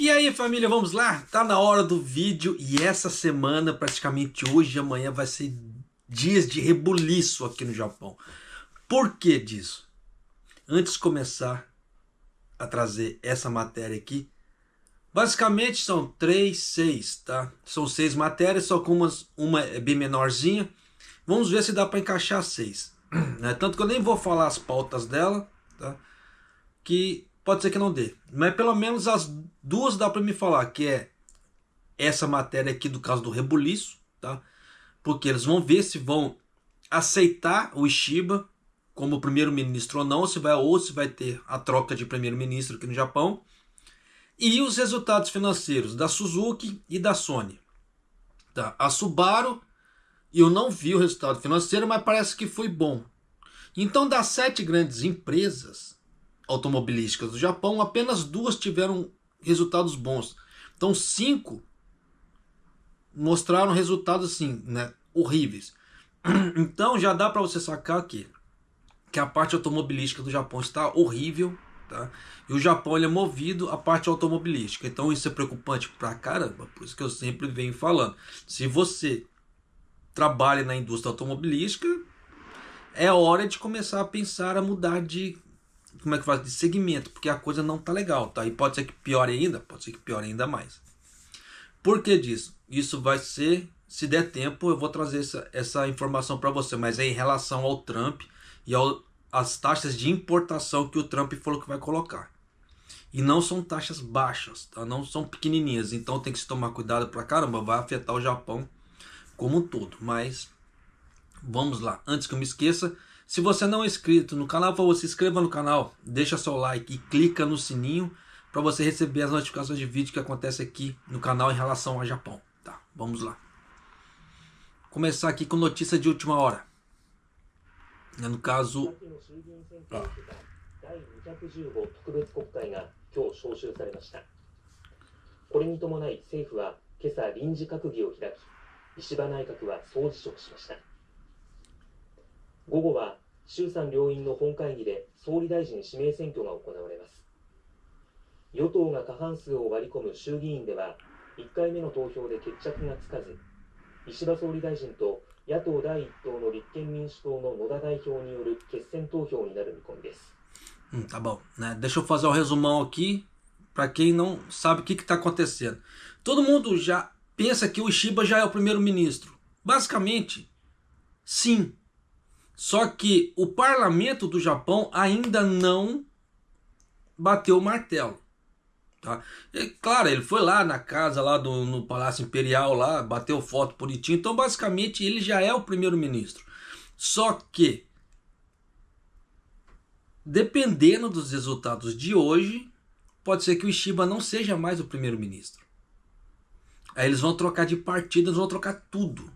E aí, família, vamos lá? Tá na hora do vídeo e essa semana, praticamente hoje e amanhã, vai ser dias de rebuliço aqui no Japão. Por que disso? Antes de começar a trazer essa matéria aqui, basicamente são 6, tá? São 6 matérias, só que uma é bem menorzinha. Vamos ver se dá para encaixar 6. Né? Tanto que eu nem vou falar as pautas dela, tá? Que pode ser que não dê, mas pelo menos as duas dá para me falar, que é essa matéria aqui do caso do rebuliço, tá? Porque eles vão ver se vão aceitar o Ishiba como primeiro-ministro ou não, ou se vai ter a troca de primeiro-ministro aqui no Japão, e os resultados financeiros da Suzuki e da Sony, tá? A Subaru, eu não vi o resultado financeiro, mas parece que foi bom. Então, das 7 grandes empresas automobilísticas do Japão, apenas 2 tiveram resultados bons. Então 5 mostraram resultados assim, né, horríveis. Então já dá para você sacar aqui que a parte automobilística do Japão está horrível, tá? E o Japão ele é movido à parte automobilística. Então isso é preocupante pra caramba, por isso que eu sempre venho falando. Se você trabalha na indústria automobilística, é hora de começar a pensar a mudar de de segmento, porque a coisa não tá legal, tá? E pode ser que piore ainda, pode ser que piore ainda mais. Por que disso? Isso vai ser, se der tempo, eu vou trazer essa informação para você, mas é em relação ao Trump e às taxas de importação que o Trump falou que vai colocar. E não são taxas baixas, tá? Não são pequenininhas, então tem que se tomar cuidado pra caramba, vai afetar o Japão como um todo. Mas vamos lá, antes que eu me esqueça, se você não é inscrito no canal, por favor, se inscreva no canal, deixa seu like e clica no sininho para você receber as notificações de vídeo que acontece aqui no canal em relação ao Japão. Tá, vamos lá. Começar aqui com notícia de última hora. No caso... Tá bom, né? Deixa eu fazer um resumão aqui para quem não sabe o que está acontecendo. Todo mundo já pensa que o Ishiba já é o primeiro-ministro. Basicamente, sim. Só que o parlamento do Japão ainda não bateu o martelo. Tá? E, claro, ele foi lá na casa, lá no Palácio Imperial, lá, bateu foto bonitinho. Então, basicamente, ele já é o primeiro-ministro. Só que, dependendo dos resultados de hoje, pode ser que o Ishiba não seja mais o primeiro-ministro. Aí eles vão trocar de partido, eles vão trocar tudo.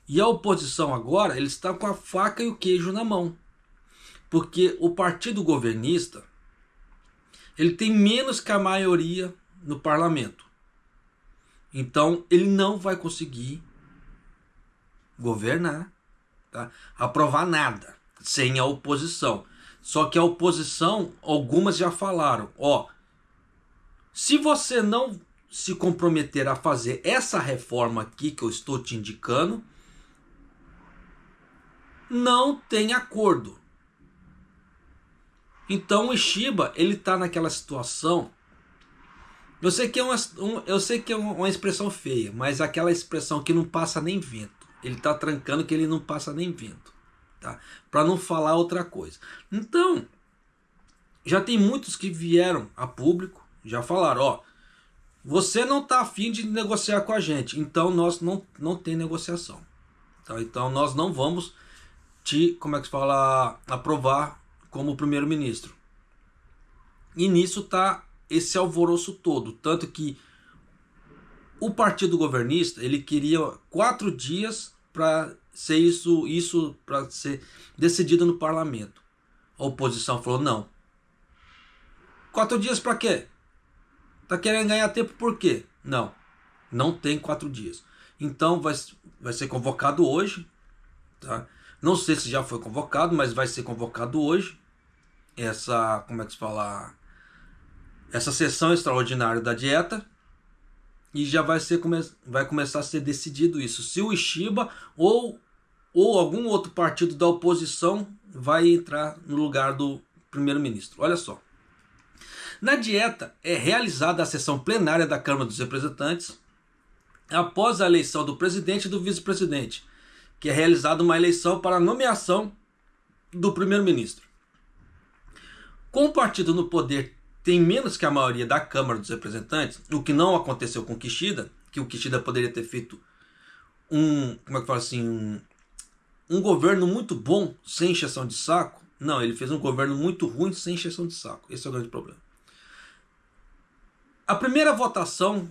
E a oposição agora, eles estão com a faca e o queijo na mão. Porque o partido governista, ele tem menos que a maioria no parlamento. Então, ele não vai conseguir governar, tá? Aprovar nada, sem a oposição. Só que a oposição, algumas já falaram, ó, se você não se comprometer a fazer essa reforma aqui que eu estou te indicando, não tem acordo. Então o Ishiba, ele tá naquela situação. Eu sei que é uma expressão feia, mas aquela expressão que não passa nem vento. Ele tá trancando que ele não passa nem vento, tá? Para não falar outra coisa. Então, já tem muitos que vieram a público, já falaram, ó, você não tá afim de negociar com a gente, então nós não tem negociação, tá? Então nós não vamos te, aprovar como primeiro-ministro. E nisso tá esse alvoroço todo, tanto que o partido governista, ele queria 4 dias para ser isso para ser decidido no parlamento. A oposição falou não. 4 dias para quê? Tá querendo ganhar tempo por quê? Não tem 4 dias. Então vai ser convocado hoje, tá? Não sei se já foi convocado, mas vai ser convocado hoje. essa sessão extraordinária da Dieta e já vai começar a ser decidido isso. Se o Ishiba ou algum outro partido da oposição vai entrar no lugar do primeiro-ministro. Olha só. Na Dieta é realizada a sessão plenária da Câmara dos Representantes após a eleição do presidente e do vice-presidente, que é realizada uma eleição para a nomeação do primeiro-ministro. Com o partido no poder tem menos que a maioria da Câmara dos Representantes, o que não aconteceu com Kishida, que o Kishida poderia ter feito um governo muito bom sem encheção de saco. Não, ele fez um governo muito ruim sem encheção de saco. Esse é o grande problema. A primeira votação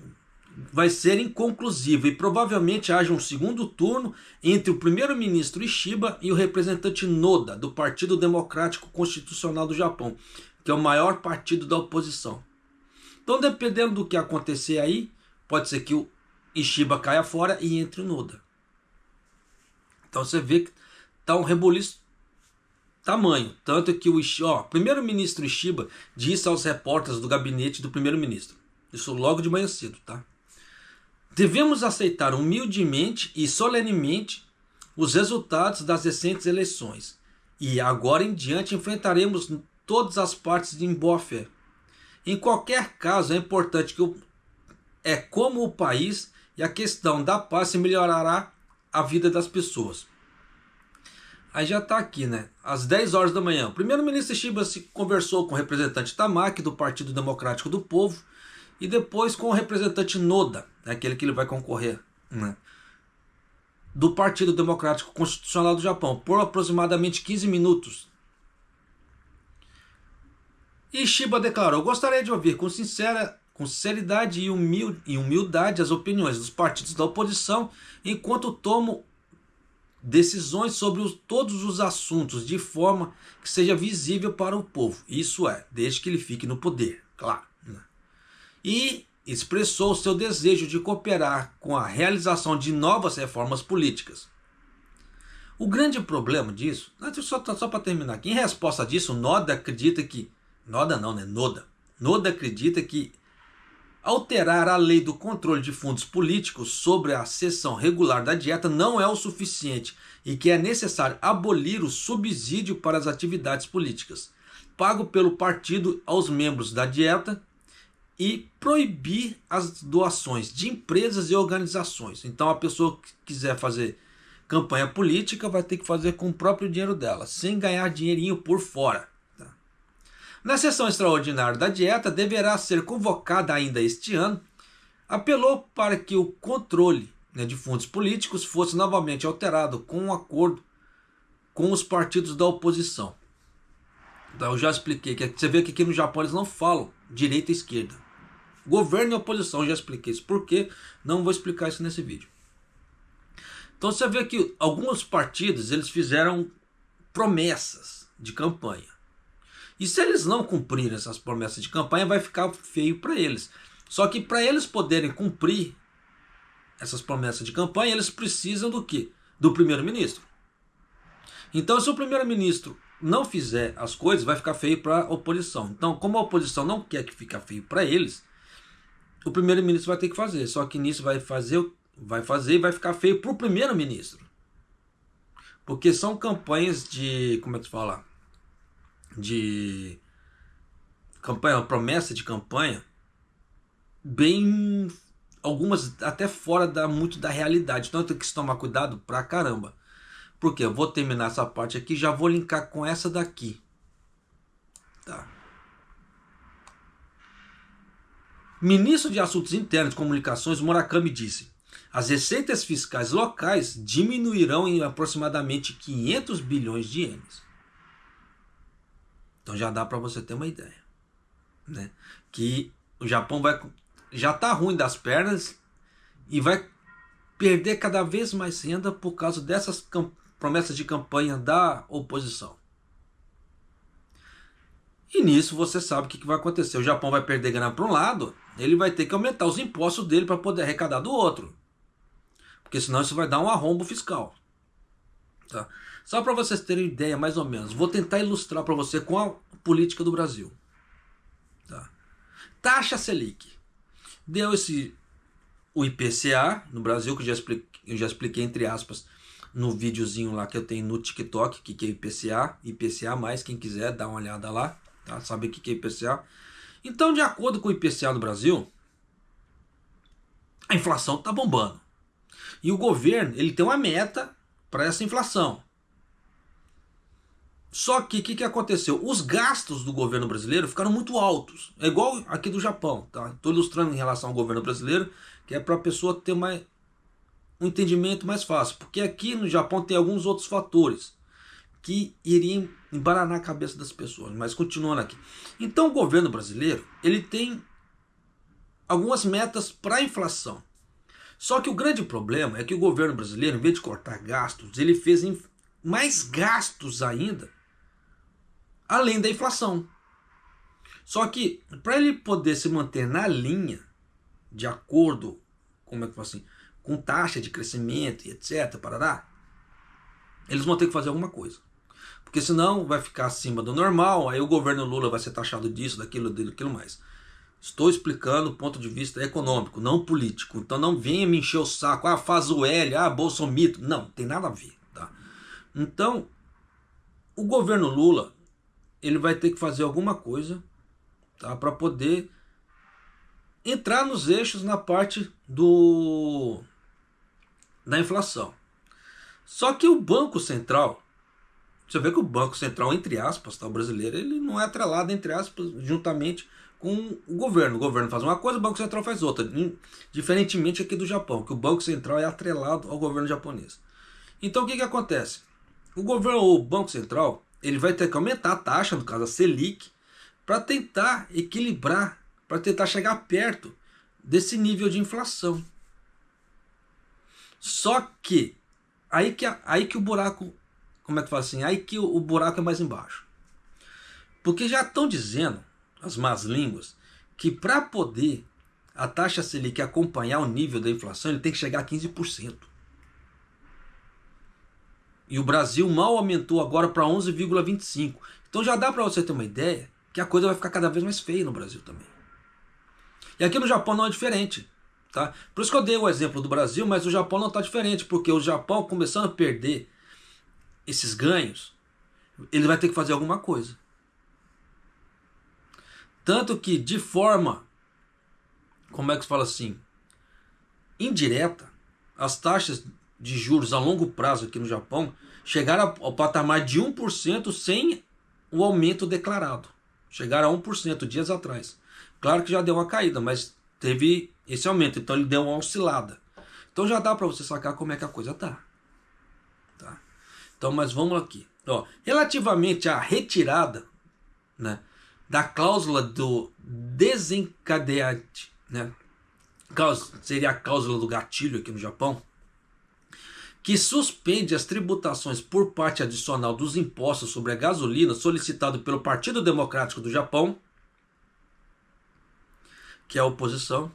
vai ser inconclusiva e provavelmente haja um segundo turno entre o primeiro-ministro Ishiba e o representante Noda, do Partido Democrático Constitucional do Japão, que é o maior partido da oposição. Então, dependendo do que acontecer aí, pode ser que o Ishiba caia fora e entre o Noda. Então você vê que está um rebuliço tamanho. Tanto que o primeiro-ministro Ishiba disse aos repórteres do gabinete do primeiro-ministro, isso logo de manhã cedo, tá? Devemos aceitar humildemente e solenemente os resultados das recentes eleições e agora em diante enfrentaremos todas as partes de boa fé. Em qualquer caso é importante que como o país e a questão da paz se melhorará a vida das pessoas. Aí já está aqui, né? Às 10 horas da manhã, o primeiro-ministro Ishiba se conversou com o representante Tamaki do Partido Democrático do Povo e depois com o representante Noda, aquele que ele vai concorrer, né, do Partido Democrático Constitucional do Japão, por aproximadamente 15 minutos. Ishiba declarou: gostaria de ouvir com sinceridade e humildade as opiniões dos partidos da oposição enquanto tomo decisões sobre todos os assuntos de forma que seja visível para o povo. Isso é, desde que ele fique no poder, claro. Né? E expressou seu desejo de cooperar com a realização de novas reformas políticas. O grande problema disso, só para terminar aqui, em resposta disso, Noda acredita que... Noda acredita que alterar a lei do controle de fundos políticos sobre a sessão regular da Dieta não é o suficiente e que é necessário abolir o subsídio para as atividades políticas, pago pelo partido aos membros da Dieta, e proibir as doações de empresas e organizações. Então a pessoa que quiser fazer campanha política vai ter que fazer com o próprio dinheiro dela, sem ganhar dinheirinho por fora. Na sessão extraordinária da Dieta, deverá ser convocada ainda este ano, apelou para que o controle de fundos políticos fosse novamente alterado com um acordo com os partidos da oposição. Então, eu já expliquei, que você vê que aqui no Japão eles não falam direita e esquerda. Governo e oposição, eu já expliquei isso. Por quê? Não vou explicar isso nesse vídeo. Então você vê que alguns partidos eles fizeram promessas de campanha. E se eles não cumprirem essas promessas de campanha, vai ficar feio para eles. Só que para eles poderem cumprir essas promessas de campanha, eles precisam do quê? Do primeiro-ministro. Então, se o primeiro-ministro não fizer as coisas, vai ficar feio para a oposição. Então, como a oposição não quer que fique feio para eles, o primeiro-ministro vai ter que fazer. Só que nisso vai fazer e vai ficar feio para o primeiro-ministro. Porque são campanhas de... Como é que se fala? De campanha, promessa de campanha, bem, algumas até fora muito da realidade. Então tem que se tomar cuidado pra caramba. Porque eu vou terminar essa parte aqui, já vou linkar com essa daqui. Tá. Ministro de Assuntos Internos e Comunicações Murakami disse: as receitas fiscais locais diminuirão em aproximadamente 500 bilhões de ienes. Então já dá para você ter uma ideia, né? Que o Japão já está ruim das pernas e vai perder cada vez mais renda por causa dessas promessas de campanha da oposição. E nisso você sabe o que vai acontecer. O Japão vai perder grana para um lado, ele vai ter que aumentar os impostos dele para poder arrecadar do outro. Porque senão isso vai dar um arrombo fiscal. Tá? Só para vocês terem ideia, mais ou menos. Vou tentar ilustrar para você com a política do Brasil. Tá? taxa Selic. Deu o IPCA no Brasil, que eu já expliquei entre aspas no videozinho lá que eu tenho no TikTok, que é IPCA, IPCA mais, quem quiser dá uma olhada lá, tá? Sabe o que é IPCA? Então, de acordo com o IPCA no Brasil, a inflação está bombando. E o governo, ele tem uma meta para essa inflação. Só que o que aconteceu? Os gastos do governo brasileiro ficaram muito altos. É igual aqui do Japão, tá? Estou ilustrando em relação ao governo brasileiro, que é para a pessoa ter um entendimento mais fácil. Porque aqui no Japão tem alguns outros fatores que iriam embaranar a cabeça das pessoas. Mas continuando aqui. Então o governo brasileiro, ele tem algumas metas para a inflação. Só que o grande problema é que o governo brasileiro, em vez de cortar gastos, ele fez mais gastos ainda, além da inflação. Só que para ele poder se manter na linha, de acordo, como é que eu falo assim, com taxa de crescimento e etc, parará, eles vão ter que fazer alguma coisa. Porque senão vai ficar acima do normal, aí o governo Lula vai ser taxado disso, daquilo mais. Estou explicando o ponto de vista econômico, não político. Então não venha me encher o saco, faz o L, bolsomito. Não, tem nada a ver, tá? Então, o governo Lula, ele vai ter que fazer alguma coisa, tá, para poder entrar nos eixos na parte da inflação. Só que o Banco Central, você vê que o Banco Central, entre aspas, tá, o brasileiro, ele não é atrelado, entre aspas, juntamente com o governo. O governo faz uma coisa, o Banco Central faz outra. Diferentemente aqui do Japão, que o Banco Central é atrelado ao governo japonês. Então o que acontece? O Banco Central, ele vai ter que aumentar a taxa, no caso a Selic, para tentar equilibrar, para tentar chegar perto desse nível de inflação. Só que aí que o buraco, como é que fala assim? Aí que o buraco é mais embaixo. Porque já estão dizendo as más línguas que para poder a taxa Selic acompanhar o nível da inflação, ele tem que chegar a 15%. E o Brasil mal aumentou agora para 11,25%. Então já dá para você ter uma ideia que a coisa vai ficar cada vez mais feia no Brasil também. E aqui no Japão não é diferente. Tá? Por isso que eu dei o exemplo do Brasil, mas o Japão não está diferente, porque o Japão, começando a perder esses ganhos, ele vai ter que fazer alguma coisa. Tanto que de forma, como é que se fala assim, indireta, as taxas de juros a longo prazo aqui no Japão chegaram ao patamar de 1% sem o aumento declarado. Chegaram a 1% dias atrás. Claro que já deu uma caída, mas teve esse aumento, então ele deu uma oscilada. Então já dá para você sacar como é que a coisa tá. Então, mas vamos aqui. Relativamente à retirada, né, da cláusula do desencadeante, né, seria a cláusula do gatilho aqui no Japão, que suspende as tributações por parte adicional dos impostos sobre a gasolina solicitado pelo Partido Democrático do Japão, que é a oposição.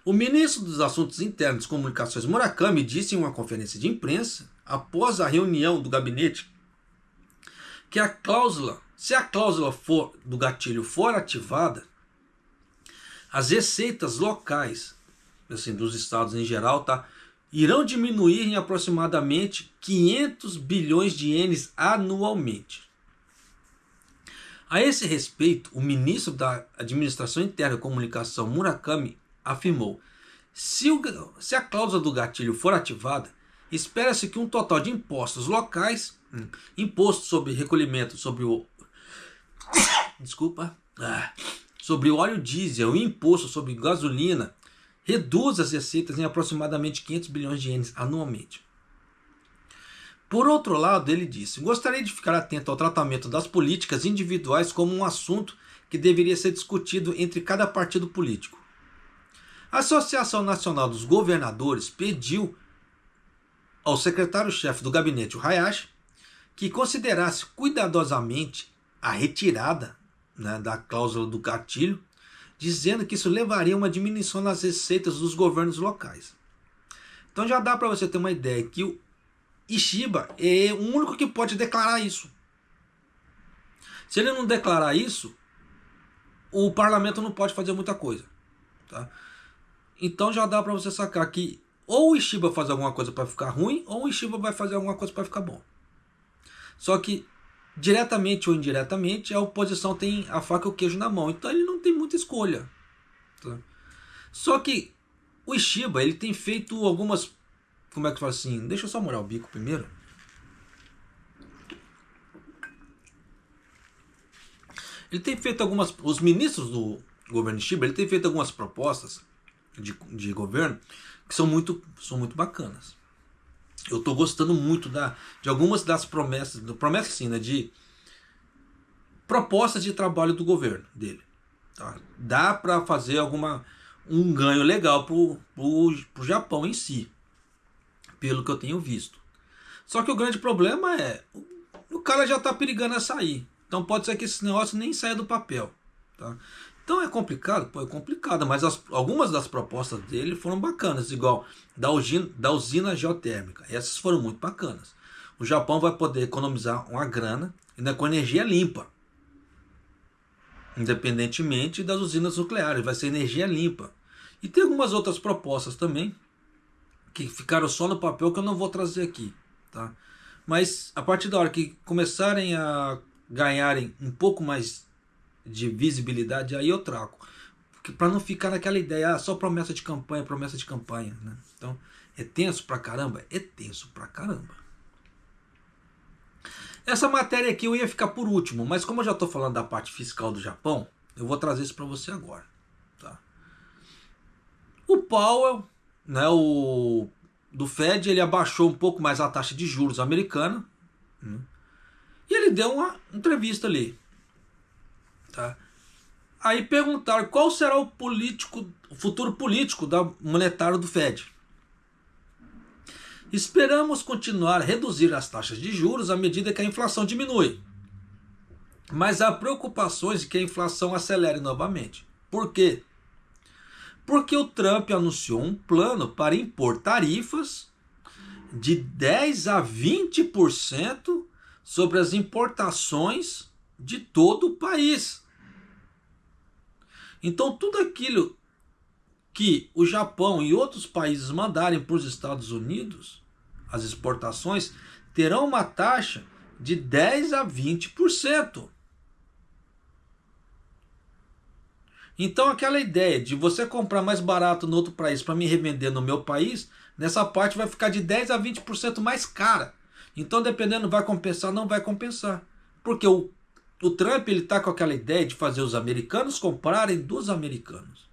O ministro dos Assuntos Internos e Comunicações, Murakami, disse em uma conferência de imprensa, após a reunião do gabinete, que se a cláusula do gatilho for ativada, as receitas locais, assim, dos estados em geral, irão diminuir em aproximadamente 500 bilhões de ienes anualmente. A esse respeito, o ministro da Administração Interna e Comunicação, Murakami, afirmou: se a cláusula do gatilho for ativada, espera-se que um total de impostos locais, imposto sobre recolhimento sobre o sobre o óleo diesel e imposto sobre gasolina, reduza as receitas em aproximadamente 500 bilhões de ienes anualmente. Por outro lado, ele disse: gostaria de ficar atento ao tratamento das políticas individuais como um assunto que deveria ser discutido entre cada partido político. A Associação Nacional dos Governadores pediu ao secretário-chefe do gabinete, o Hayashi, que considerasse cuidadosamente a retirada, né, da cláusula do gatilho, dizendo que isso levaria a uma diminuição nas receitas dos governos locais. Então já dá para você ter uma ideia que o Ishiba é o único que pode declarar isso. Se ele não declarar isso, o parlamento não pode fazer muita coisa, tá? Então já dá para você sacar que ou o Ishiba faz alguma coisa para ficar ruim, ou o Ishiba vai fazer alguma coisa para ficar bom. Só que diretamente ou indiretamente a oposição tem a faca e o queijo na mão, então ele não tem muita escolha, tá? Só que o Ishiba, ele tem feito algumas, como é que fala assim, deixa eu só molhar o bico primeiro. Ele tem feito algumas, os ministros do governo Ishiba, ele tem feito algumas propostas de governo que são muito bacanas. Eu estou gostando muito de algumas das promessas sim, né, de propostas de trabalho do governo dele. Tá? Dá para fazer um ganho legal pro Japão em si, pelo que eu tenho visto. Só que o grande problema é o cara já está perigando a sair. Então pode ser que esse negócio nem saia do papel. Tá? Então é complicado? Pô, é complicado, mas algumas das propostas dele foram bacanas, igual da usina geotérmica. Essas foram muito bacanas. O Japão vai poder economizar uma grana ainda com energia limpa. Independentemente das usinas nucleares, vai ser energia limpa. E tem algumas outras propostas também que ficaram só no papel que eu não vou trazer aqui. Tá? Mas a partir da hora que começarem a ganharem um pouco mais de visibilidade, aí eu trago, para não ficar naquela ideia, só promessa de campanha, né? Então é tenso pra caramba, Essa matéria aqui eu ia ficar por último, mas como eu já estou falando da parte fiscal do Japão, eu vou trazer isso para você agora, tá? O Powell, né, do Fed, ele abaixou um pouco mais a taxa de juros americana, né? E ele deu uma entrevista ali. Tá? Aí perguntaram qual será o futuro político monetário do Fed. Esperamos continuar a reduzir as taxas de juros à medida que a inflação diminui. Mas há preocupações de que a inflação acelere novamente. Por quê? Porque o Trump anunciou um plano para impor tarifas de 10 a 20% sobre as importações de todo o país. Então tudo aquilo que o Japão e outros países mandarem para os Estados Unidos, as exportações, terão uma taxa de 10 a 20%. Então aquela ideia de você comprar mais barato no outro país para me revender no meu país, nessa parte vai ficar de 10 a 20% mais cara. Então dependendo, vai compensar ou não vai compensar. Porque o Trump está com aquela ideia de fazer os americanos comprarem dos americanos.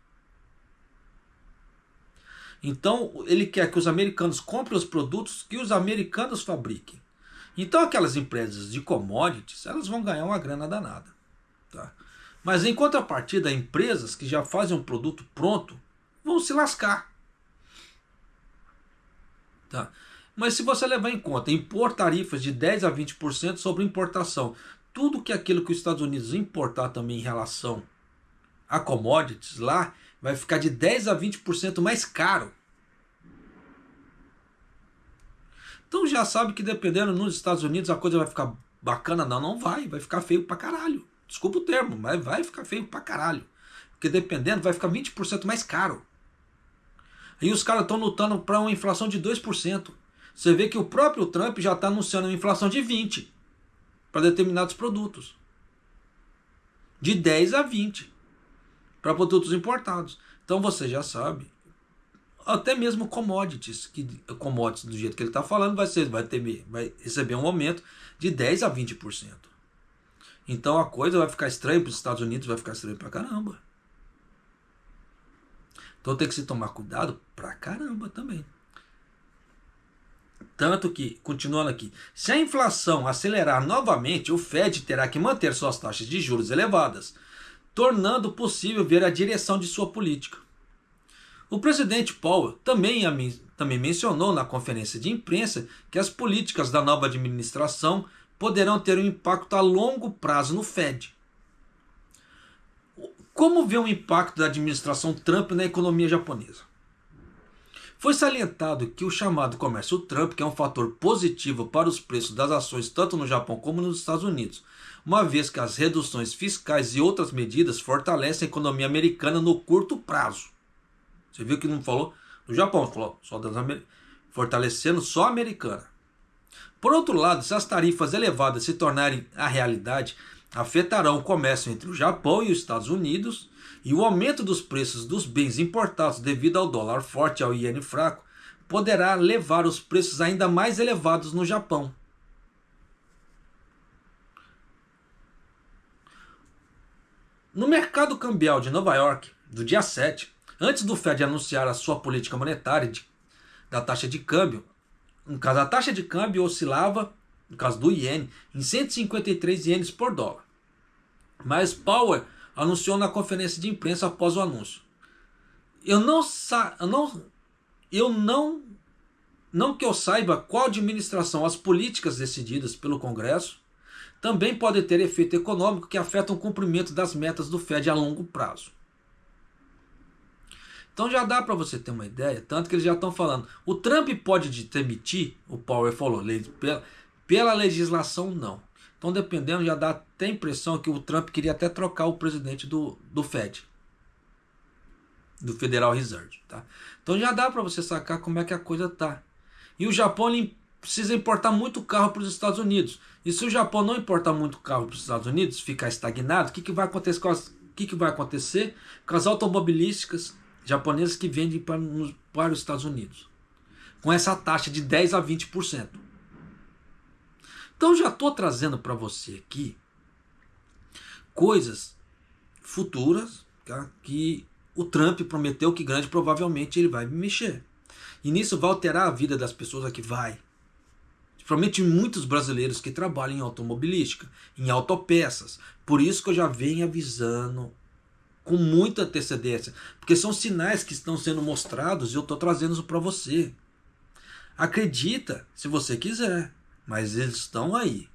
Então ele quer que os americanos comprem os produtos que os americanos fabriquem. Então aquelas empresas de commodities, elas vão ganhar uma grana danada. Tá? Mas em contrapartida, empresas que já fazem um produto pronto vão se lascar. Tá? Mas se você levar em conta impor tarifas de 10 a 20% sobre importação, tudo que aquilo que os Estados Unidos importar também em relação a commodities lá, vai ficar de 10 a 20% mais caro. Então já sabe que dependendo nos Estados Unidos a coisa vai ficar bacana, não vai ficar feio pra caralho. Desculpa o termo, mas vai ficar feio pra caralho. Porque dependendo vai ficar 20% mais caro. E os caras estão lutando para uma inflação de 2%. Você vê que o próprio Trump já está anunciando uma inflação de 20% para determinados produtos. De 10 a 20% para produtos importados. Então você já sabe. Até mesmo commodities do jeito que ele está falando, vai receber um aumento de 10 a 20%. Então a coisa vai ficar estranha para os Estados Unidos, vai ficar estranha para caramba. Então tem que se tomar cuidado pra caramba também. Tanto que, continuando aqui, se a inflação acelerar novamente, o Fed terá que manter suas taxas de juros elevadas, tornando possível ver a direção de sua política. O presidente Powell também mencionou na conferência de imprensa que as políticas da nova administração poderão ter um impacto a longo prazo no Fed. Como vê o impacto da administração Trump na economia japonesa? Foi salientado que o chamado comércio Trump, que é um fator positivo para os preços das ações tanto no Japão como nos Estados Unidos, uma vez que as reduções fiscais e outras medidas fortalecem a economia americana no curto prazo. Você viu que não falou do Japão, falou só fortalecendo só a americana. Por outro lado, se as tarifas elevadas se tornarem a realidade, afetarão o comércio entre o Japão e os Estados Unidos, e o aumento dos preços dos bens importados devido ao dólar forte e ao iene fraco poderá levar os preços ainda mais elevados no Japão. No mercado cambial de Nova York, do dia 7, antes do Fed anunciar a sua política monetária da taxa de câmbio, no caso a taxa de câmbio oscilava, no caso do iene, em 153 ienes por dólar. Mas Powell anunciou na conferência de imprensa após o anúncio: não que eu saiba qual administração as políticas decididas pelo Congresso também podem ter efeito econômico que afetam o cumprimento das metas do Fed a longo prazo. Então já dá para você ter uma ideia, tanto que eles já estão falando. O Trump pode demitir, o Powell falou, pela legislação não. Então dependendo, já dá até a impressão que o Trump queria até trocar o presidente do Fed, do Federal Reserve. Tá? Então já dá para você sacar como é que a coisa tá. E o Japão ele precisa importar muito carro para os Estados Unidos. E se o Japão não importar muito carro para os Estados Unidos, ficar estagnado, o que vai acontecer com as automobilísticas japonesas que vendem para os Estados Unidos? Com essa taxa de 10 a 20%. Então já estou trazendo para você aqui coisas futuras, tá? Que o Trump prometeu que grande provavelmente ele vai mexer. E nisso vai alterar a vida das pessoas aqui, vai. Principalmente muitos brasileiros que trabalham em automobilística, em autopeças. Por isso que eu já venho avisando com muita antecedência. Porque são sinais que estão sendo mostrados e eu estou trazendo isso para você. Acredita se você quiser, mas eles estão aí.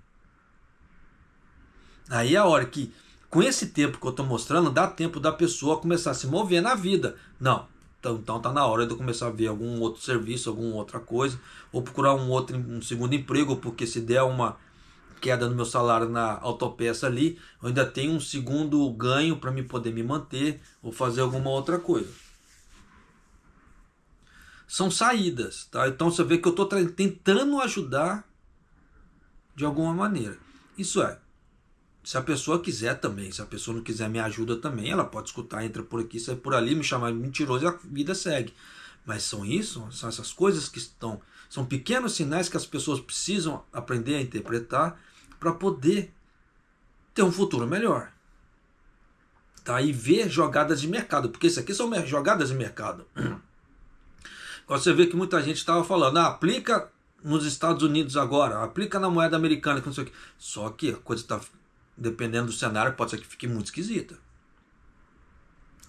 Aí é a hora que, com esse tempo que eu estou mostrando, dá tempo da pessoa começar a se mover na vida. Não. Então tá na hora de eu começar a ver algum outro serviço, alguma outra coisa, ou procurar um segundo emprego, porque se der uma queda no meu salário na autopeça ali, eu ainda tenho um segundo ganho para poder me manter, ou fazer alguma outra coisa. São saídas, tá? Então você vê que eu estou tentando ajudar de alguma maneira. Isso é, se a pessoa quiser também, se a pessoa não quiser me ajuda também, ela pode escutar, entra por aqui, sai por ali, me chamar de mentiroso e a vida segue. Mas são essas coisas que são pequenos sinais que as pessoas precisam aprender a interpretar para poder ter um futuro melhor. Tá? E ver jogadas de mercado, porque isso aqui são jogadas de mercado. Você vê que muita gente estava falando, aplica nos Estados Unidos agora, aplica na moeda americana, que não sei o quê. Só que a coisa está, dependendo do cenário, pode ser que fique muito esquisita.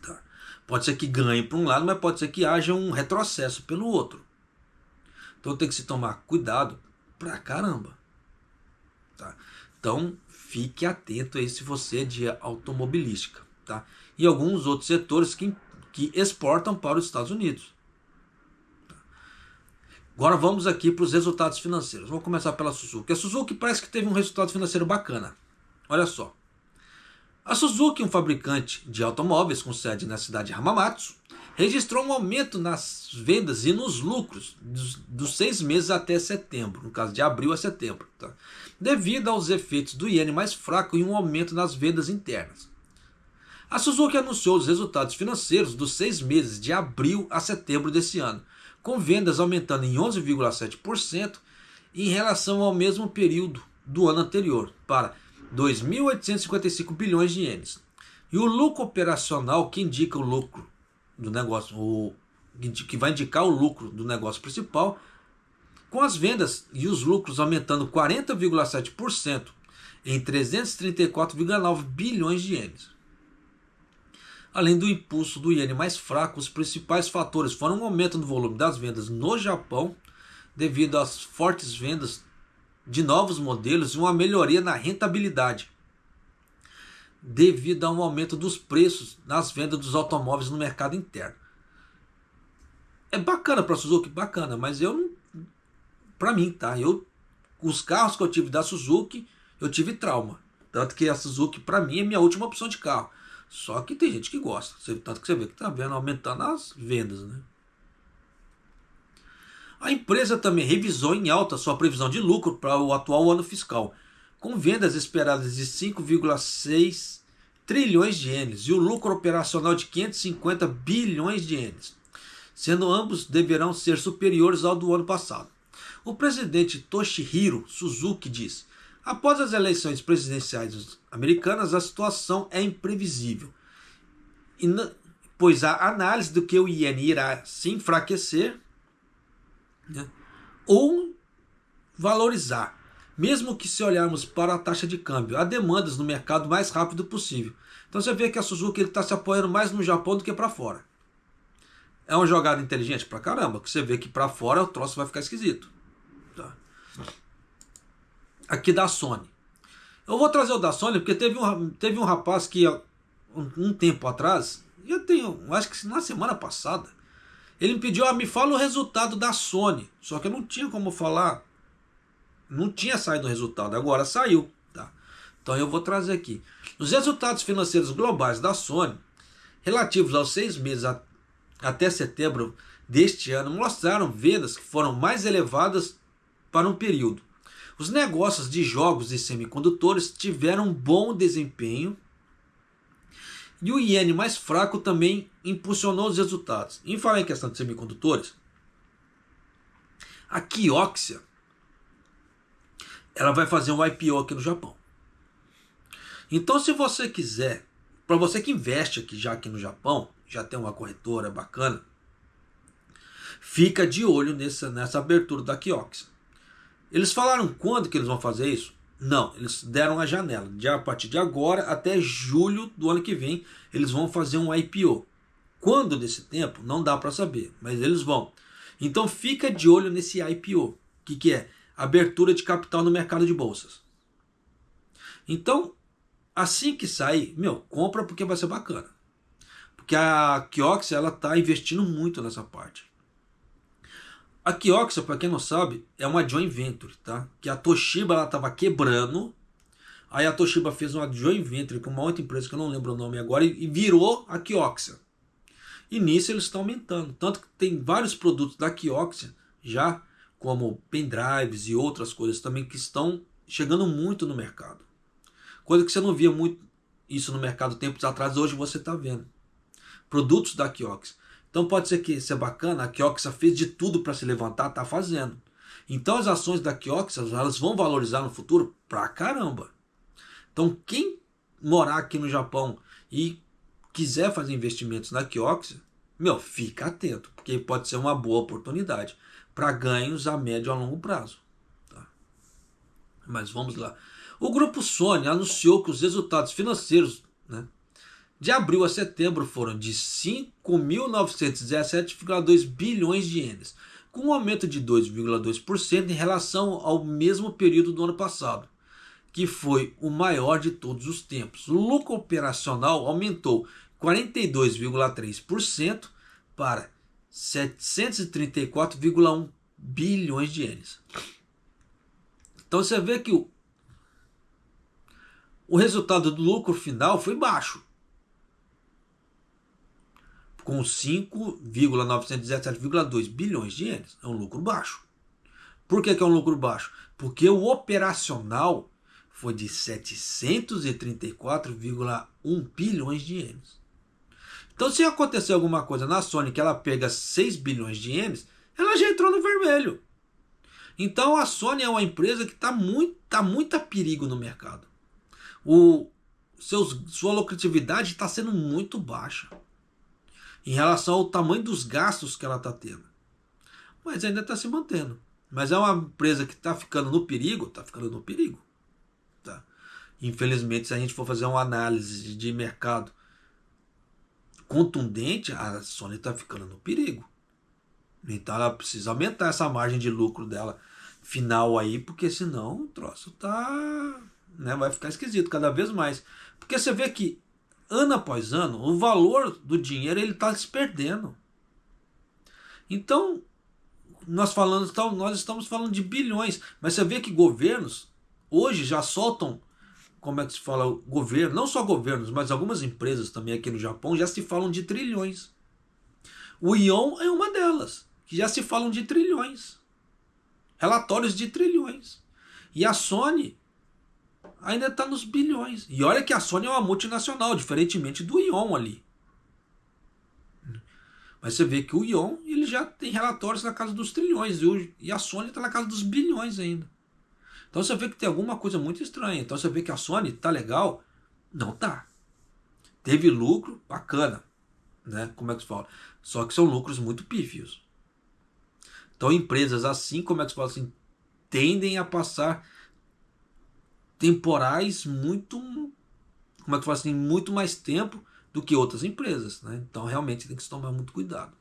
Tá? Pode ser que ganhe para um lado, mas pode ser que haja um retrocesso pelo outro. Então tem que se tomar cuidado pra caramba. Tá? Então fique atento aí se você é de automobilística. Tá? E alguns outros setores que exportam para os Estados Unidos. Tá? Agora vamos aqui para os resultados financeiros. Vamos começar pela Suzuki. A Suzuki parece que teve um resultado financeiro bacana. Olha só. A Suzuki, um fabricante de automóveis com sede na cidade de Hamamatsu, registrou um aumento nas vendas e nos lucros dos 6 meses até setembro, no caso de abril a setembro, tá? Devido aos efeitos do iene mais fraco e um aumento nas vendas internas. A Suzuki anunciou os resultados financeiros dos 6 meses de abril a setembro desse ano, com vendas aumentando em 11,7% em relação ao mesmo período do ano anterior, para 2.855 bilhões de ienes. E o lucro operacional, que indica o lucro do negócio, que vai indicar o lucro do negócio principal, com as vendas e os lucros aumentando 40,7% em 334,9 bilhões de ienes. Além do impulso do iene mais fraco, os principais fatores foram um aumento no volume das vendas no Japão, devido às fortes vendas de novos modelos e uma melhoria na rentabilidade, devido a um aumento dos preços nas vendas dos automóveis no mercado interno. É bacana para a Suzuki, bacana, mas eu não, para mim, tá? Os carros que eu tive da Suzuki, eu tive trauma. Tanto que a Suzuki, para mim, é minha última opção de carro. Só que tem gente que gosta. Tanto que você vê que tá vendo aumentando as vendas, né? A empresa também revisou em alta sua previsão de lucro para o atual ano fiscal, com vendas esperadas de 5,6 trilhões de ienes e o lucro operacional de 550 bilhões de ienes, sendo ambos deverão ser superiores ao do ano passado. O presidente Toshihiro Suzuki diz: após as eleições presidenciais americanas, a situação é imprevisível, pois a análise do que o iene irá se enfraquecer, né, ou valorizar. Mesmo que se olharmos para a taxa de câmbio, há demandas no mercado o mais rápido possível. Então você vê que a Suzuki está se apoiando mais no Japão do que para fora. É uma jogada inteligente pra caramba, que você vê que para fora o troço vai ficar esquisito. Tá. Aqui da Sony. Eu vou trazer o da Sony porque teve um rapaz que um tempo atrás, acho que na semana passada, ele me pediu, me fala o resultado da Sony. Só que eu não tinha como falar. Não tinha saído o resultado. Agora saiu. Tá? Então eu vou trazer aqui. Os resultados financeiros globais da Sony, relativos aos 6 meses até setembro deste ano, mostraram vendas que foram mais elevadas para um período. Os negócios de jogos e semicondutores tiveram um bom desempenho. E o iene mais fraco também impulsionou os resultados. Em falar em questão de semicondutores, a Kioxia, ela vai fazer um IPO aqui no Japão. Então, se você quiser, para você que investe aqui no Japão, já tem uma corretora bacana, fica de olho nessa abertura da Kioxia. Eles falaram quando que eles vão fazer isso? Não, eles deram a janela. A partir de agora até julho do ano que vem, eles vão fazer um IPO. Quando desse tempo, não dá para saber, mas eles vão. Então fica de olho nesse IPO. O que é? Abertura de capital no mercado de bolsas. Então, assim que sair, compra porque vai ser bacana. Porque a Kioxia, ela está investindo muito nessa parte. A Kioxia, para quem não sabe, é uma joint venture, tá? Que a Toshiba, ela estava quebrando. Aí a Toshiba fez uma joint venture com uma outra empresa que eu não lembro o nome agora e virou a Kioxia. E nisso eles estão aumentando. Tanto que tem vários produtos da Kioxia já, como pendrives e outras coisas também que estão chegando muito no mercado. Coisa que você não via muito isso no mercado tempos atrás, hoje você está vendo. Produtos da Kioxia. Então pode ser que isso é bacana, a Kioxia fez de tudo para se levantar, está fazendo. Então as ações da Kioxia, elas vão valorizar no futuro pra caramba. Então quem morar aqui no Japão e quiser fazer investimentos na Kioxia, fica atento, porque pode ser uma boa oportunidade para ganhos a médio e a longo prazo. Tá? Mas vamos lá. O grupo Sony anunciou que os resultados financeiros, né, de abril a setembro foram de 5.917,2 bilhões de ienes, com um aumento de 2,2% em relação ao mesmo período do ano passado, que foi o maior de todos os tempos. O lucro operacional aumentou 42,3% para 734,1 bilhões de ienes. Então você vê que o resultado do lucro final foi baixo, com 5.917,2 bilhões de ienes. É um lucro baixo. Por que é um lucro baixo? Porque o operacional foi de 734,1 bilhões de ienes. Então, se acontecer alguma coisa na Sony que ela pega 6 bilhões de ienes, ela já entrou no vermelho. Então, a Sony é uma empresa que está muito a perigo no mercado. Sua lucratividade está sendo muito baixa em relação ao tamanho dos gastos que ela está tendo. Mas ainda está se mantendo. Mas é uma empresa que está ficando no perigo, está ficando no perigo. Tá? Infelizmente, se a gente for fazer uma análise de mercado contundente, a Sony está ficando no perigo. Então ela precisa aumentar essa margem de lucro dela final aí, porque senão o troço vai ficar esquisito cada vez mais. Porque você vê que ano após ano, o valor do dinheiro ele está se perdendo. Então, nós estamos falando de bilhões, mas você vê que governos hoje já soltam, como é que se fala, governo, não só governos, mas algumas empresas também aqui no Japão já se falam de trilhões. O Ion é uma delas, que já se falam de trilhões. Relatórios de trilhões. E a Sony ainda está nos bilhões. E olha que a Sony é uma multinacional, diferentemente do Ion ali. Mas você vê que o Ion ele já tem relatórios na casa dos trilhões e a Sony está na casa dos bilhões ainda. Então você vê que tem alguma coisa muito estranha. Então você vê que a Sony tá legal? Não tá. Teve lucro, bacana, né? Como é que se fala? Só que são lucros muito pífios. Então empresas assim, como é que se fala assim, tendem a passar temporais muito, como é que se fala assim, muito mais tempo do que outras empresas, né? Então realmente tem que se tomar muito cuidado.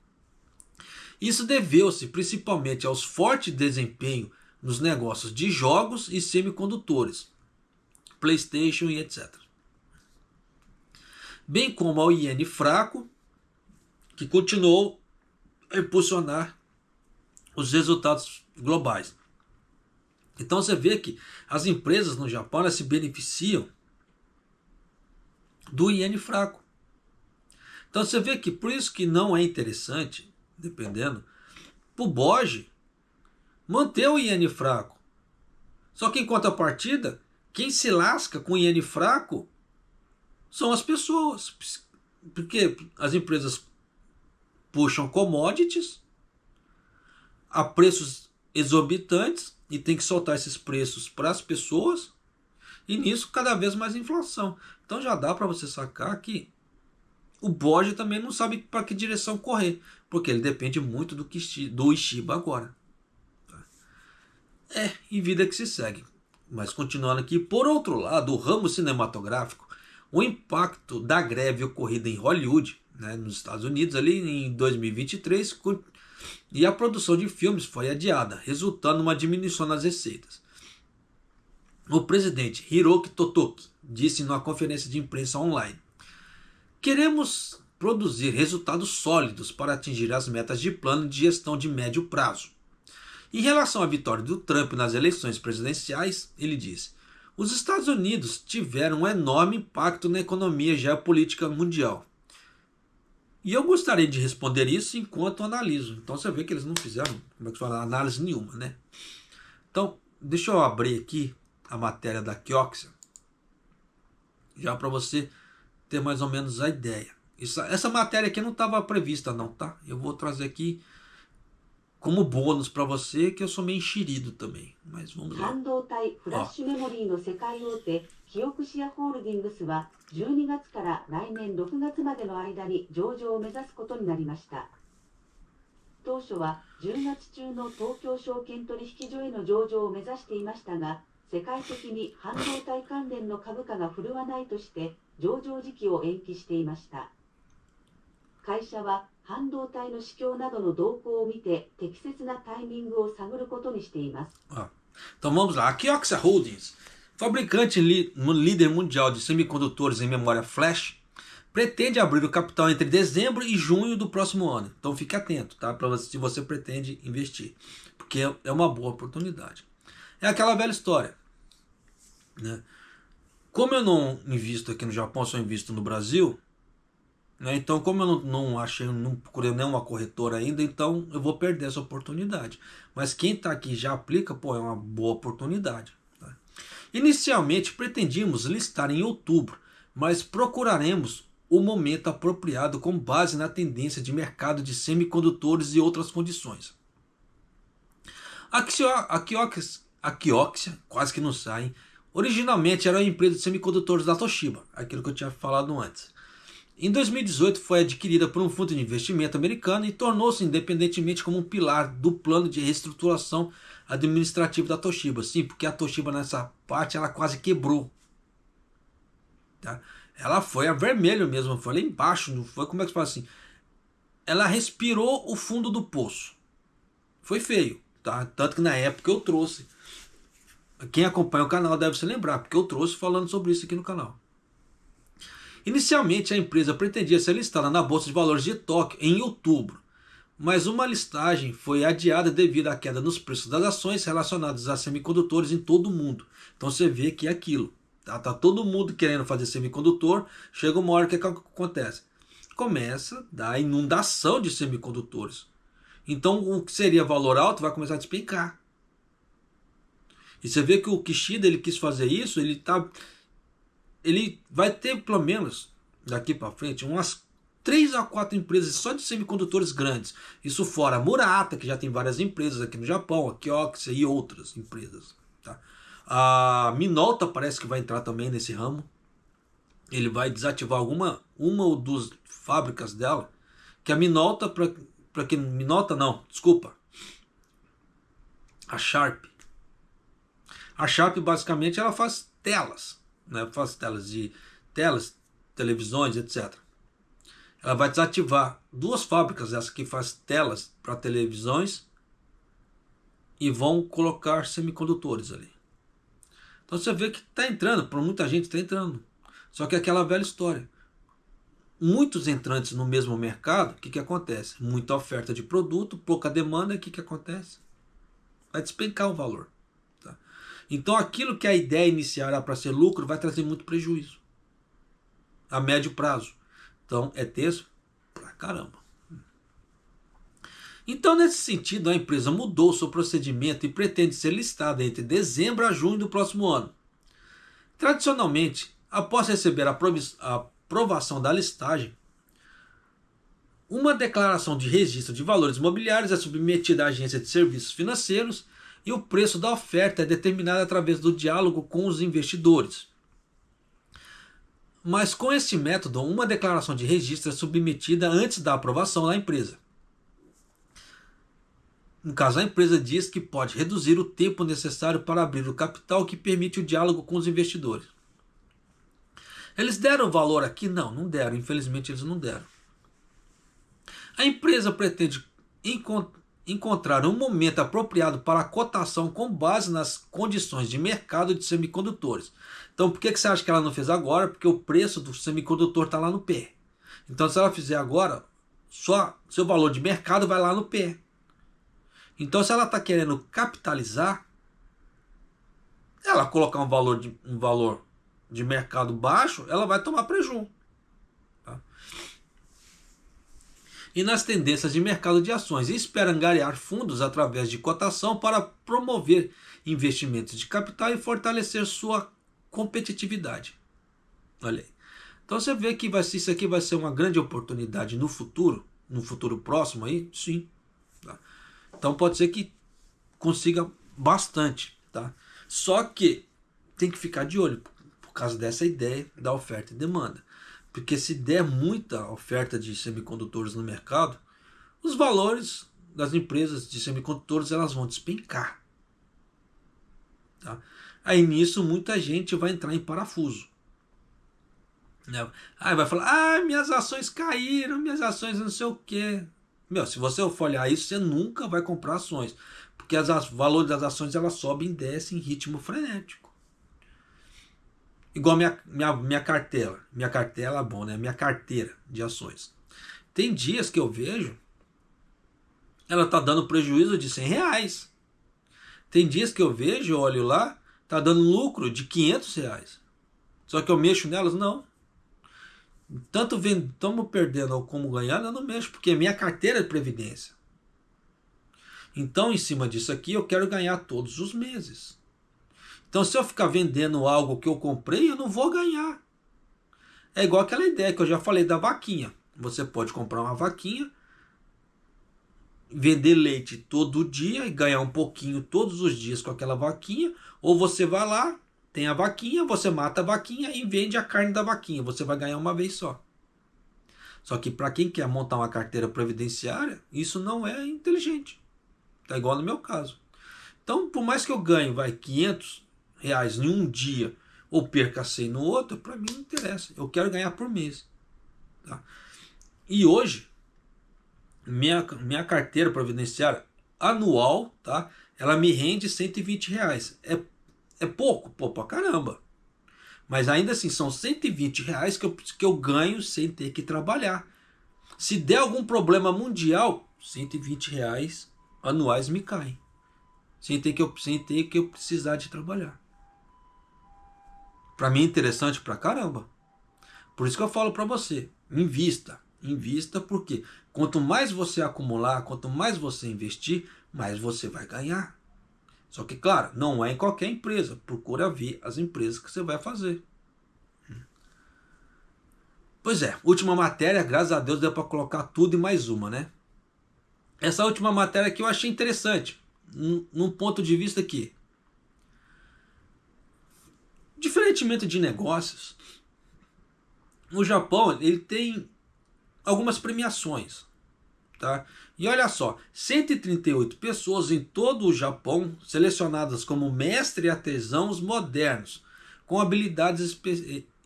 Isso deveu-se principalmente aos fortes desempenho nos negócios de jogos e semicondutores, PlayStation e etc. Bem como ao iene fraco, que continuou a impulsionar os resultados globais. Então você vê que as empresas no Japão elas se beneficiam do iene fraco. Então você vê que por isso que não é interessante, dependendo, para o BOJ manter o iene fraco. Só que em contrapartida, quem se lasca com o iene fraco são as pessoas. Porque as empresas puxam commodities a preços exorbitantes e tem que soltar esses preços para as pessoas e nisso cada vez mais inflação. Então já dá para você sacar que o BOJ também não sabe para que direção correr, porque ele depende muito do Ishiba agora. E vida que se segue. Mas continuando aqui, por outro lado, o ramo cinematográfico, o impacto da greve ocorrida em Hollywood, né, nos Estados Unidos, ali em 2023, e a produção de filmes foi adiada, resultando numa diminuição nas receitas. O presidente Hiroki Totoki disse numa conferência de imprensa online: queremos produzir resultados sólidos para atingir as metas de plano de gestão de médio prazo. Em relação à vitória do Trump nas eleições presidenciais, ele disse: os Estados Unidos tiveram um enorme impacto na economia geopolítica mundial. E eu gostaria de responder isso enquanto analiso. Então você vê que eles não fizeram, como é que fala, análise nenhuma, né? Então, deixa eu abrir aqui a matéria da Kioxia, já para você ter mais ou menos a ideia. Essa matéria aqui não estava prevista não, tá? Eu vou trazer aqui como bônus para você, que eu sou meio enxerido também. Mas vamos lá. 半導体フラッシュメモリーの世界大手キオクシアホールディングスは12月から来年6月までの間に上場を目指すことになりました。当初は10月中の東京証券取引所への上場を目指していましたが、世界的に半導体関連の株価が振るわないとして上場時期を延期していました。会社は半導体の市況などの動向を見て適切なタイミングを探ることにしています。Então vamos lá. A Kioxia Holdings, fabricante líder mundial de semicondutores em memória flash, pretende abrir o capital entre dezembro e junho do próximo ano. Então fique atento, tá? Se você pretende investir, porque é uma boa oportunidade. É aquela velha história, né? Como eu não invisto aqui no Japão, só invisto no Brasil, né? Então como eu não procurei nenhuma corretora ainda, então eu vou perder essa oportunidade. Mas quem está aqui já aplica, pô, é uma boa oportunidade, tá? Inicialmente pretendíamos listar em outubro, mas procuraremos o momento apropriado com base na tendência de mercado de semicondutores e outras condições. A Kioxia, quase que não sai, originalmente era uma empresa de semicondutores da Toshiba, aquilo que eu tinha falado antes. Em 2018 foi adquirida por um fundo de investimento americano e tornou-se independentemente como um pilar do plano de reestruturação administrativa da Toshiba. Sim, porque a Toshiba nessa parte ela quase quebrou. Tá? Ela foi a vermelho mesmo, foi lá embaixo, não foi, como é que se fala assim? Ela respirou o fundo do poço. Foi feio, tá? Tanto que na época eu trouxe. Quem acompanha o canal deve se lembrar, porque eu trouxe falando sobre isso aqui no canal. Inicialmente a empresa pretendia ser listada na Bolsa de Valores de Tóquio em outubro, mas uma listagem foi adiada devido à queda nos preços das ações relacionadas a semicondutores em todo o mundo. Então você vê que é aquilo. Tá todo mundo querendo fazer semicondutor, chega uma hora que acontece? Começa a dar inundação de semicondutores. Então o que seria valor alto vai começar a despencar. E você vê que o Kishida ele quis fazer isso, ele vai ter pelo menos daqui para frente umas 3 a 4 empresas só de semicondutores grandes. Isso fora a Murata, que já tem várias empresas aqui no Japão, a Kioxia e outras empresas. Tá? A Minolta parece que vai entrar também nesse ramo. Ele vai desativar uma ou duas fábricas dela. Que a Minolta, Minolta não, desculpa. A Sharp. A Sharp basicamente ela faz telas. Né? Faz telas, televisões, etc. Ela vai desativar 2 fábricas, essa que faz telas para televisões, e vão colocar semicondutores ali. Então você vê que está entrando, para muita gente está entrando. Só que é aquela velha história. Muitos entrantes no mesmo mercado, o que acontece? Muita oferta de produto, pouca demanda, o que acontece? Vai despencar o valor. Tá? Então aquilo que a ideia inicial era para ser lucro, vai trazer muito prejuízo. A médio prazo. Então é tenso pra caramba. Então nesse sentido a empresa mudou seu procedimento e pretende ser listada entre dezembro a junho do próximo ano. Tradicionalmente, após receber a aprovação da listagem, uma declaração de registro de valores imobiliários é submetida à agência de serviços financeiros e o preço da oferta é determinado através do diálogo com os investidores. Mas com esse método, uma declaração de registro é submetida antes da aprovação da empresa. No caso, a empresa diz que pode reduzir o tempo necessário para abrir o capital que permite o diálogo com os investidores. Eles deram valor aqui? Não deram. Infelizmente eles não deram. A empresa pretende encontrar um momento apropriado para a cotação com base nas condições de mercado de semicondutores. Então por que você acha que ela não fez agora? Porque o preço do semicondutor está lá no pé. Então se ela fizer agora, só seu valor de mercado vai lá no pé. Então se ela está querendo capitalizar, ela colocar um valor de mercado baixo, ela vai tomar prejuízo. Tá? E nas tendências de mercado de ações, e espera angariar fundos através de cotação para promover investimentos de capital e fortalecer sua competitividade. Olha aí. Então você vê que isso aqui vai ser uma grande oportunidade no futuro próximo aí, sim. Tá? Então pode ser que consiga bastante, tá? Só que tem que ficar de olho por causa dessa ideia da oferta e demanda. Porque se der muita oferta de semicondutores no mercado, os valores das empresas de semicondutores elas vão despencar. Tá? Aí nisso muita gente vai entrar em parafuso. Aí vai falar, minhas ações caíram, minhas ações não sei o quê. Se você for olhar isso, você nunca vai comprar ações. Porque os valores das ações elas sobem e descem em ritmo frenético. Igual minha carteira. Minha carteira é bom, né? Minha carteira de ações. Tem dias que eu vejo, ela tá dando prejuízo de R$100. Tem dias que eu vejo, eu olho lá, tá dando lucro de R$500. Só que eu mexo nelas? Não. Tanto estamos perdendo como ganhando, eu não mexo, porque é minha carteira de previdência. Então, em cima disso aqui, eu quero ganhar todos os meses. Então, se eu ficar vendendo algo que eu comprei, eu não vou ganhar. É igual aquela ideia que eu já falei da vaquinha. Você pode comprar uma vaquinha, vender leite todo dia e ganhar um pouquinho todos os dias com aquela vaquinha. Ou você vai lá, tem a vaquinha, você mata a vaquinha e vende a carne da vaquinha. Você vai ganhar uma vez só. Só que para quem quer montar uma carteira previdenciária, isso não é inteligente. Tá igual no meu caso. Então, por mais que eu ganhe R$500 em um dia ou perca 100 no outro, para mim não interessa. Eu quero ganhar por mês. Tá? E hoje, minha carteira previdenciária anual, tá? Ela me rende R$120. É pouco? Pô, pra caramba. Mas ainda assim, são R$120 que eu ganho sem ter que trabalhar. Se der algum problema mundial, R$ 120 anuais me caem. Sem ter que eu precisar de trabalhar. Para mim é interessante pra caramba. Por isso que eu falo para você, invista. Invista porque quanto mais você acumular, quanto mais você investir, mais você vai ganhar. Só que, claro, não é em qualquer empresa. Procura ver as empresas que você vai fazer. Pois é, última matéria, graças a Deus deu para colocar tudo e mais uma, né? Essa última matéria aqui eu achei interessante, num ponto de vista que, diferentemente de negócios, o Japão ele tem algumas premiações, tá? E olha só, 138 pessoas em todo o Japão selecionadas como mestre artesãos modernos com habilidades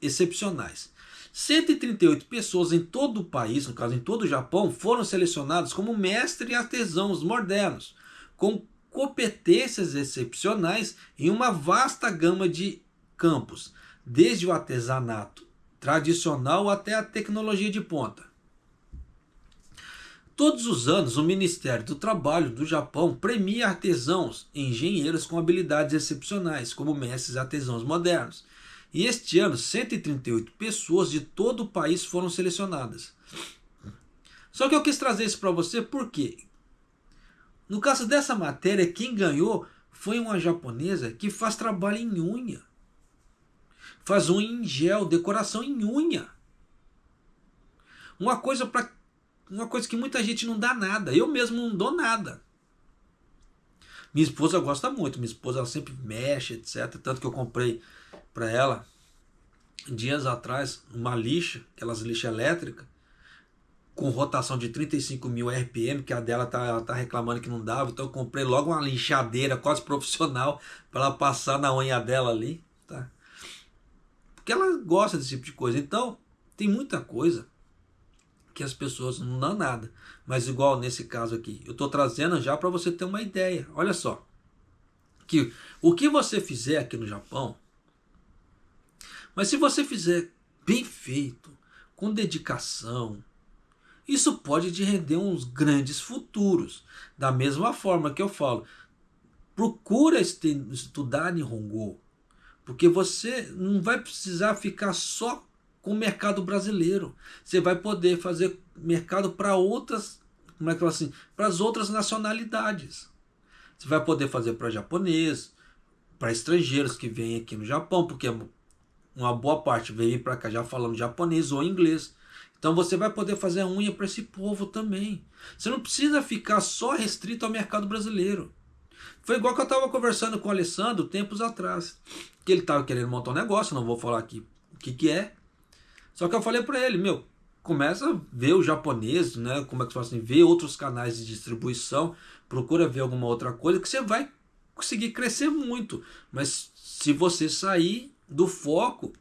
excepcionais. 138 pessoas em todo o país, no caso em todo o Japão, foram selecionadas como mestre artesãos modernos com competências excepcionais em uma vasta gama de campos, desde o artesanato tradicional até a tecnologia de ponta. Todos os anos, o Ministério do Trabalho do Japão premia artesãos e engenheiros com habilidades excepcionais, como mestres artesãos modernos. E este ano, 138 pessoas de todo o país foram selecionadas. Só que eu quis trazer isso para você porque, no caso dessa matéria, quem ganhou foi uma japonesa que faz trabalho em unha. Faz unha em gel, decoração em unha. Uma coisa que muita gente não dá nada. Eu mesmo não dou nada. Minha esposa gosta muito. Minha esposa ela sempre mexe, etc. Tanto que eu comprei para ela, dias atrás, uma lixa, aquelas lixas elétricas, com rotação de 35.000 RPM, que a dela tá reclamando que não dava. Então eu comprei logo uma lixadeira quase profissional para ela passar na unha dela ali. Tá? Porque ela gosta desse tipo de coisa. Então tem muita coisa que as pessoas não dão nada. Mas igual nesse caso aqui, eu estou trazendo já para você ter uma ideia. Olha só, que o que você fizer aqui no Japão, mas se você fizer bem feito, com dedicação, isso pode te render uns grandes futuros. Da mesma forma que eu falo, procura estudar Nihongo, porque você não vai precisar ficar só com o mercado brasileiro. Você vai poder fazer mercado para outras, como é que eu falo assim, para as outras nacionalidades. Você vai poder fazer para japonês, para estrangeiros que vêm aqui no Japão, porque uma boa parte veio para cá já falando japonês ou inglês. Então você vai poder fazer a unha para esse povo também. Você não precisa ficar só restrito ao mercado brasileiro. Foi igual que eu estava conversando com o Alessandro tempos atrás, que ele estava querendo montar um negócio, não vou falar aqui o que é. Só que eu falei para ele, começa a ver o japonês, né? Como é que fala assim, ver outros canais de distribuição, procura ver alguma outra coisa que você vai conseguir crescer muito. Mas se você sair do foco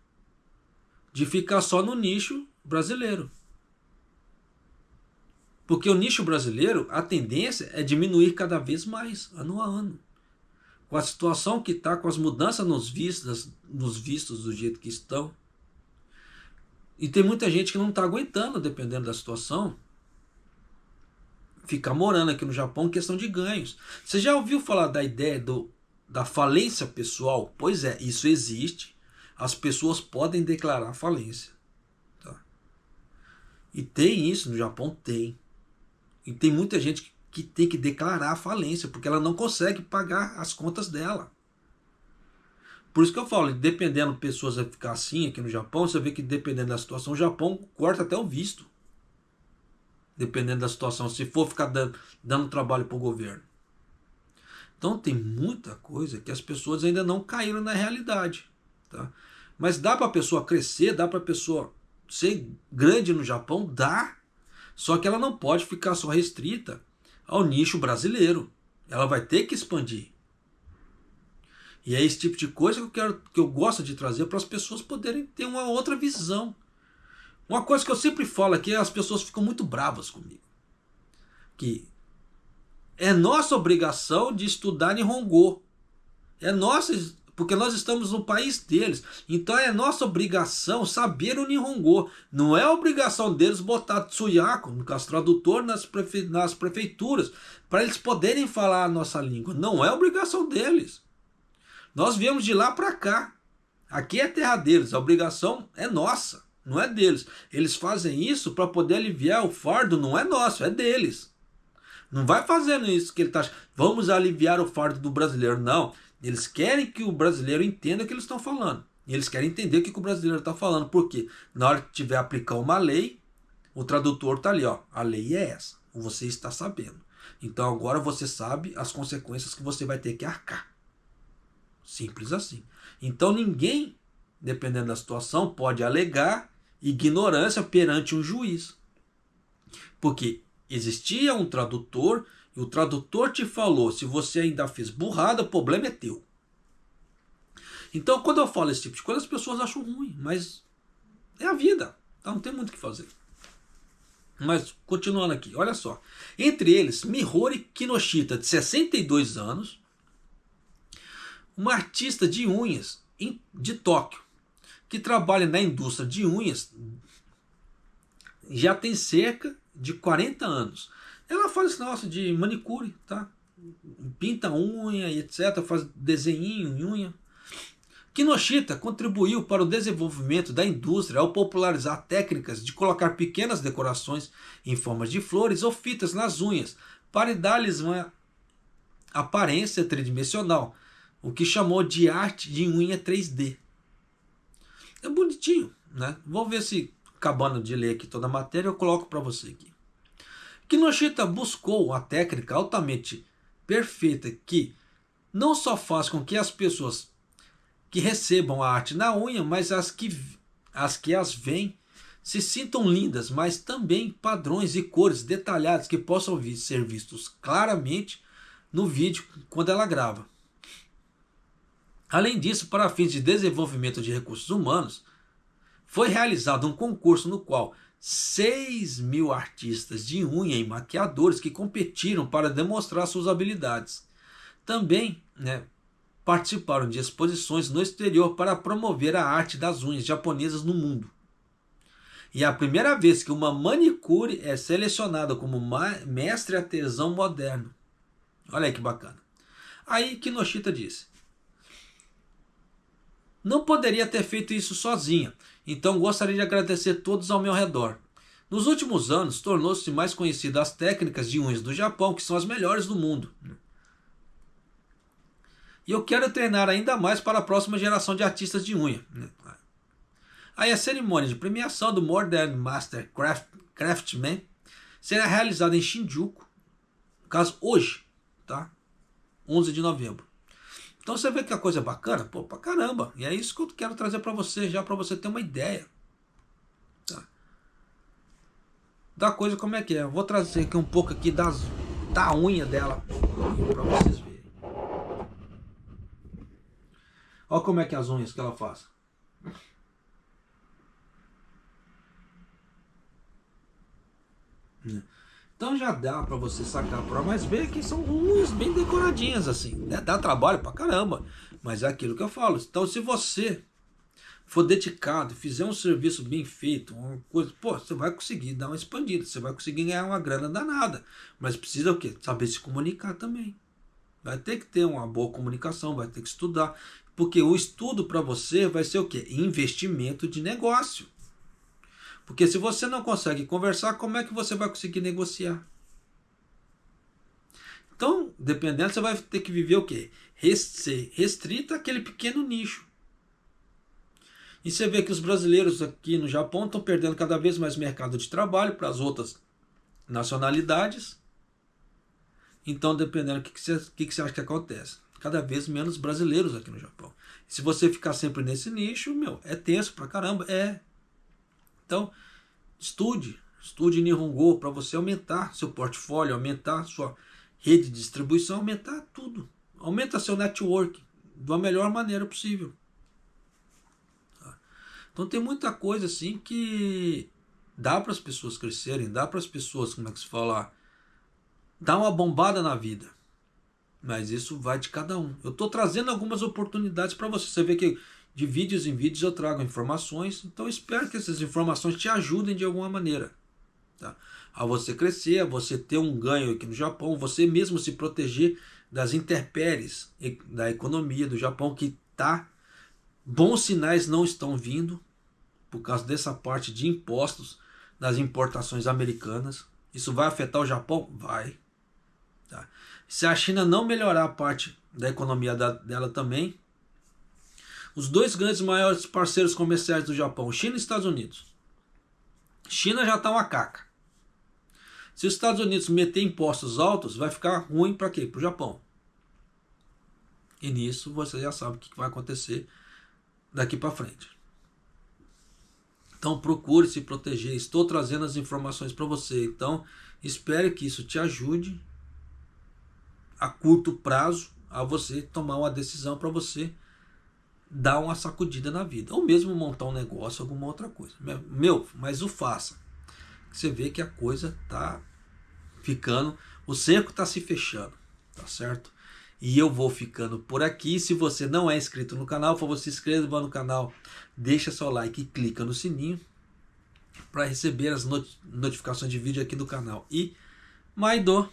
de ficar só no nicho brasileiro. Porque o nicho brasileiro, a tendência é diminuir cada vez mais, ano a ano. Com a situação que está, com as mudanças nos vistos do jeito que estão. E tem muita gente que não está aguentando, dependendo da situação, ficar morando aqui no Japão em questão de ganhos. Você já ouviu falar da ideia da falência pessoal? Pois é, isso existe. As pessoas podem declarar falência. Tá? E tem isso no Japão? Tem. E tem muita gente que tem que declarar falência, porque ela não consegue pagar as contas dela. Por isso que eu falo, dependendo de pessoas a ficar assim aqui no Japão, você vê que dependendo da situação, o Japão corta até o visto. Dependendo da situação, se for ficar dando trabalho para o governo. Então tem muita coisa que as pessoas ainda não caíram na realidade. Tá? Mas dá para a pessoa crescer, dá para a pessoa ser grande no Japão, dá. Só que ela não pode ficar só restrita ao nicho brasileiro. Ela vai ter que expandir. E é esse tipo de coisa que eu gosto de trazer para as pessoas poderem ter uma outra visão. Uma coisa que eu sempre falo aqui é as pessoas ficam muito bravas comigo. Que é nossa obrigação de estudar Nihongo. É nossa porque nós estamos no país deles. Então é nossa obrigação saber o Nihongo. Não é obrigação deles botar Tsuyaku, no caso tradutor, nas prefeituras, para eles poderem falar a nossa língua. Não é obrigação deles. Nós viemos de lá para cá. Aqui é terra deles, a obrigação é nossa, não é deles. Eles fazem isso para poder aliviar o fardo, não é nosso, é deles. Não vai fazendo isso que ele está achando, vamos aliviar o fardo do brasileiro. Não, eles querem que o brasileiro entenda o que eles estão falando. E eles querem entender o que o brasileiro está falando. Por quê? Na hora que tiver aplicar uma lei, o tradutor está ali, ó, a lei é essa, você está sabendo. Então agora você sabe as consequências que você vai ter que arcar. Simples assim. Então ninguém, dependendo da situação, pode alegar ignorância perante um juiz. Porque existia um tradutor e o tradutor te falou, se você ainda fez burrada, o problema é teu. Então quando eu falo esse tipo de coisa, as pessoas acham ruim, mas é a vida, então não tem muito o que fazer. Mas continuando aqui, olha só. Entre eles, Mihori Kinoshita, de 62 anos, uma artista de unhas de Tóquio, que trabalha na indústria de unhas, já tem cerca de 40 anos. Ela faz esse negócio de manicure, tá? Pinta unha e etc, faz desenhinho em unha. Kinoshita contribuiu para o desenvolvimento da indústria ao popularizar técnicas de colocar pequenas decorações em formas de flores ou fitas nas unhas, para dar-lhes uma aparência tridimensional, o que chamou de arte de unha 3D. É bonitinho, né? Vou ver se, acabando de ler aqui toda a matéria, eu coloco para você aqui. Kinoshita buscou a técnica altamente perfeita que não só faz com que as pessoas que recebam a arte na unha, mas as que as veem se sintam lindas, mas também padrões e cores detalhadas que possam ser vistos claramente no vídeo quando ela grava. Além disso, para fins de desenvolvimento de recursos humanos, foi realizado um concurso no qual 6.000 artistas de unha e maquiadores que competiram para demonstrar suas habilidades. Também, participaram de exposições no exterior para promover a arte das unhas japonesas no mundo. E é a primeira vez que uma manicure é selecionada como mestre artesão moderno. Olha aí que bacana. Aí Kinoshita disse: não poderia ter feito isso sozinha, então gostaria de agradecer todos ao meu redor. Nos últimos anos, tornou-se mais conhecida as técnicas de unhas do Japão, que são as melhores do mundo. E eu quero treinar ainda mais para a próxima geração de artistas de unha. Aí a cerimônia de premiação do Modern Master Craftsman será realizada em Shinjuku, no caso hoje, tá? 11 de novembro. Então você vê que a coisa é bacana? Pô, pra caramba. E é isso que eu quero trazer para você, já para você ter uma ideia. Tá? Da coisa como é que é. Eu vou trazer aqui um pouco aqui da unha dela para vocês verem. Olha como é que é as unhas que ela faz. Então já dá para você sacar por mais bem que são unhas bem decoradinhas assim, né? Dá trabalho pra caramba, mas é aquilo que eu falo. Então se você for dedicado, fizer um serviço bem feito, uma coisa, pô, você vai conseguir dar uma expandida, você vai conseguir ganhar uma grana danada, mas precisa o quê? Saber se comunicar também. Vai ter que ter uma boa comunicação, vai ter que estudar, porque o estudo para você vai ser o quê? Investimento de negócio. Porque se você não consegue conversar, como é que você vai conseguir negociar? Então, dependendo, você vai ter que viver o quê? Ser restrito àquele pequeno nicho. E você vê que os brasileiros aqui no Japão estão perdendo cada vez mais mercado de trabalho para as outras nacionalidades. Então, dependendo do que você acha que acontece. Cada vez menos brasileiros aqui no Japão. E se você ficar sempre nesse nicho, é tenso pra caramba. Então, estude Nihongo para você aumentar seu portfólio, aumentar sua rede de distribuição, aumentar tudo. Aumenta seu network da melhor maneira possível. Então tem muita coisa assim que dá para as pessoas crescerem, dá para as pessoas, como é que se fala, dar uma bombada na vida. Mas isso vai de cada um. Eu estou trazendo algumas oportunidades para você. Você vê que de vídeos em vídeos eu trago informações. Então eu espero que essas informações te ajudem de alguma maneira. Tá? A você crescer, a você ter um ganho aqui no Japão, você mesmo se proteger das intempéries da economia do Japão, que tá, bons sinais não estão vindo por causa dessa parte de impostos das importações americanas. Isso vai afetar o Japão? Vai. Tá? Se a China não melhorar a parte da economia dela também, os dois grandes maiores parceiros comerciais do Japão, China e Estados Unidos. China já está uma caca. Se os Estados Unidos meter impostos altos, vai ficar ruim para quê? Para o Japão. E nisso você já sabe o que vai acontecer daqui para frente. Então procure se proteger. Estou trazendo as informações para você. Então espere que isso te ajude a curto prazo a você tomar uma decisão para você dar uma sacudida na vida. Ou mesmo montar um negócio, alguma outra coisa. Mas o faça. Você vê que a coisa está ficando, o cerco está se fechando, tá certo? E eu vou ficando por aqui. Se você não é inscrito no canal, por favor, se inscreva no canal, deixa seu like e clica no sininho para receber as notificações de vídeo aqui do canal. E Maido!